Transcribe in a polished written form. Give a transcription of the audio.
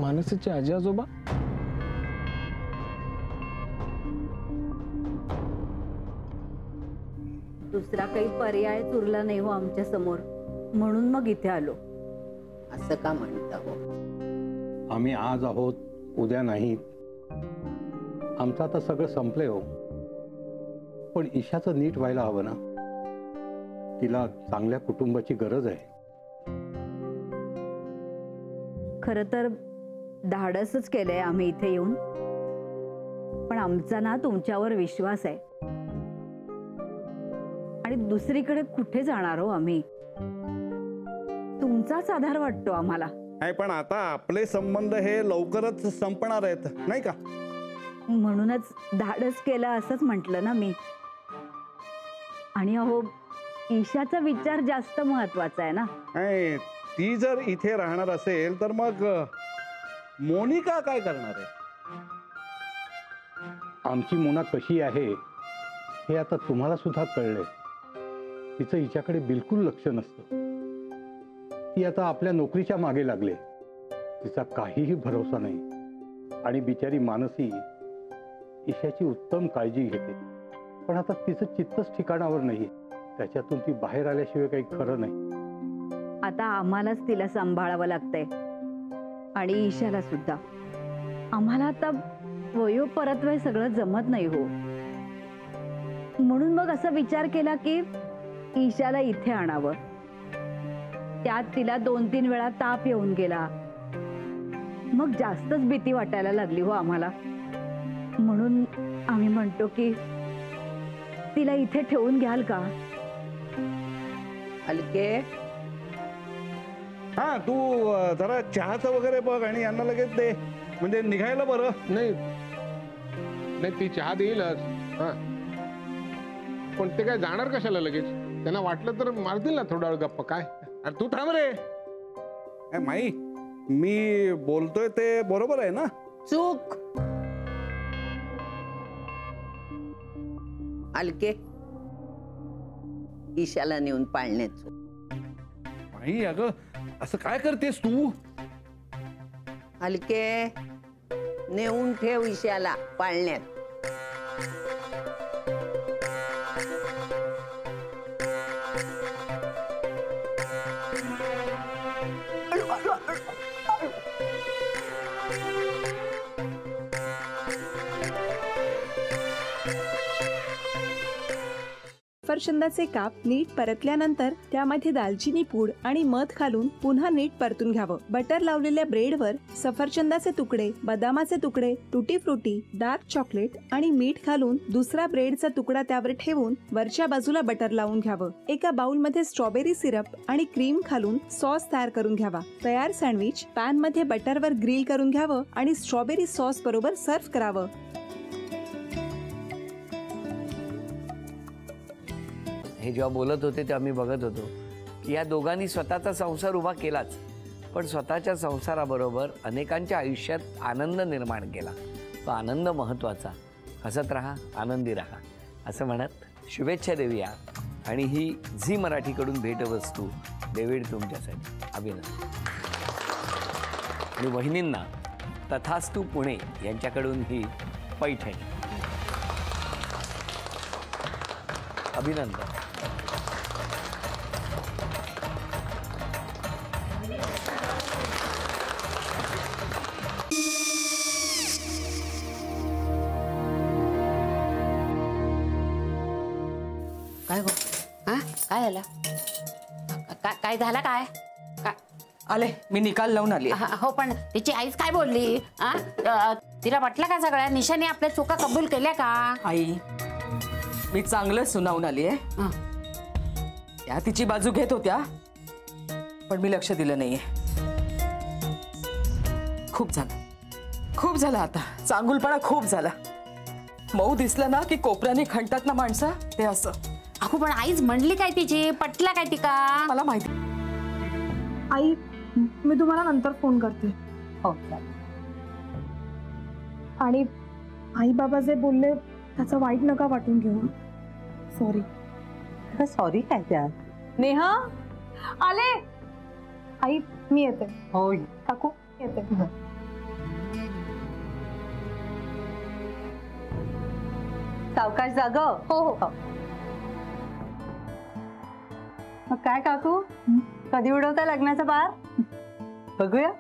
मानसीचे आजी आजोबा? दुसरा काही पर्याय उरला नाही हो आमच्या समोर, म्हणून मग इथे आलो. असं का म्हणता हो? आम्ही आज आहोत, उद्या नाही. आमचं आता सगळं संपलंय हो. पण ईशाचं नीट व्हायला हवं ना. तिला चांगल्या कुटुंबाची गरज आहे. खरं तर धाडसच केलंय आम्ही इथे येऊन, पण आमचा ना तुमच्यावर विश्वास आहे. आणि दुसरीकडे कुठे जाणार हो आम्ही? तुमचाच आधार वाटतो आम्हाला. नाही, पण आता आपले संबंध हे लवकरच संपणार आहेत नाही का? म्हणूनच धाडस केलं असंच म्हटलं ना मी. आणि अहो, ईशाचा विचार जास्त महत्वाचा आहे ना. नाही, ती जर इथे राहणार असेल तर मग मोनिका काय करणार आहे? आमची मोना कशी आहे हे आता तुम्हाला सुद्धा कळलंय. तिचं हिच्याकडे बिलकुल लक्ष नसतं. ती आता आपल्या नोकरीच्या मागे लागले. तिचा काहीही भरोसा नाही. आणि बिचारी मानसी ईशाची उत्तम काळजी घेते. पण आता तिचं चित्तच ठिकाणावर नाही. त्याच्यातून ती बाहेर आल्याशिवाय काही खरं नाही. आता आम्हालाच तिला सांभाळावं लागतंय आणि ईशाला सुद्धा. आम्हाला आता वयोपरत्वे सगळं जमत नाही हो. म्हणून मग असा विचार केला की ईशाला इथे आणावं. त्यात तिला 2-3 वेळा ताप येऊन गेला. मग जास्तच भीती वाटायला लागली हो आम्हाला. म्हणून आम्ही म्हणतो की तिला इथे ठेवून घ्याल का? अलके, हा, तू जरा चहाचं वगैरे बघ आणि यांना लगेच दे, म्हणजे निघायला बरं. नाही नाही, ती चहा देईलच. हा, पण ते काय जाणार कशाला लगेच? त्यांना वाटलं तर मारतील ना थोडा वेळ गप्पा. काय अरे तू थांब रे. माई, मी बोलतोय ते बरोबर आहे ना? चूक. अलके, ईशाला नेऊन पाळण्यात. माई, अगं असं काय करतेस तू? अलके, नेऊन ठेव ईशाला पाळण्यात. सफरचंदाचे काप नीट परतल्यानंतर त्यामध्ये दालचिनी पूड आणि मध घालून पुन्हा नीट परतून घ्यावं. बटर लावलेल्या ब्रेडवर सफरचंदाचे तुकडे, बदामाचे तुकडे, टुटी फ्रुटी, डार्क चॉकलेट आणि मीठ घालून दुसरा ब्रेडचा तुकडा त्यावर ठेवून वरच्या बाजूला बटर लावून घ्यावं. एका बाउलमध्ये स्ट्रॉबेरी सिरप आणि क्रीम घालून सॉस तयार करून घ्यावा. तयार सँडविच पॅन मध्ये बटरवर ग्रिल करून घ्यावं आणि स्ट्रॉबेरी सॉस बरोबर सर्व्ह करावं. हे जेव्हा बोलत होते तेव्हा मी बघत होतो की या दोघांनी स्वतःचा संसार उभा केलाच, पण स्वतःच्या संसाराबरोबर अनेकांच्या आयुष्यात आनंद निर्माण केला. तो आनंद महत्त्वाचा. हसत राहा, आनंदी राहा असं म्हणत शुभेच्छा देऊया. आणि ही झी मराठीकडून भेटवस्तू डेव्हिड तुमच्यासाठी. अभिनंदन. आणि वहिनींना तथास्तू पुणे यांच्याकडून ही पैठणी. अभिनंदन. काय हो? हा, काय झालं? काय झालं? काय आले, मी निकाल लावून आली. हो, पण तिची आईच काय बोलली? तिला वाटलं का सगळ्या निशाने आपल्या चुका कबूल केल्या का? आई, मी चांगलं सुनावून आली आहे. त्या तिची बाजू घेत होत्या, पण मी लक्ष दिलं नाहीये. खूप झालं आता. चांगुलपणा खूप झाला. मऊ दिसलं ना की कोपऱ्याने खणतात ना माणसं, ते असं. अगो, पण आईच म्हणली काय तिची? पटला काय ती का? मला माहिती. आई, मी तुम्हाला नंतर फोन करते. हो. आणि आई बाबा जे बोलले त्याचं वाईट नका वाटून घेऊ. सॉरी. सॉरी काय त्या? नेहा आले. आई, मी येते. होय काकू, येते. सावकाश जाग. हो हो. मग काय काकू, कधी उडवता लग्नाचा बार? बघूया.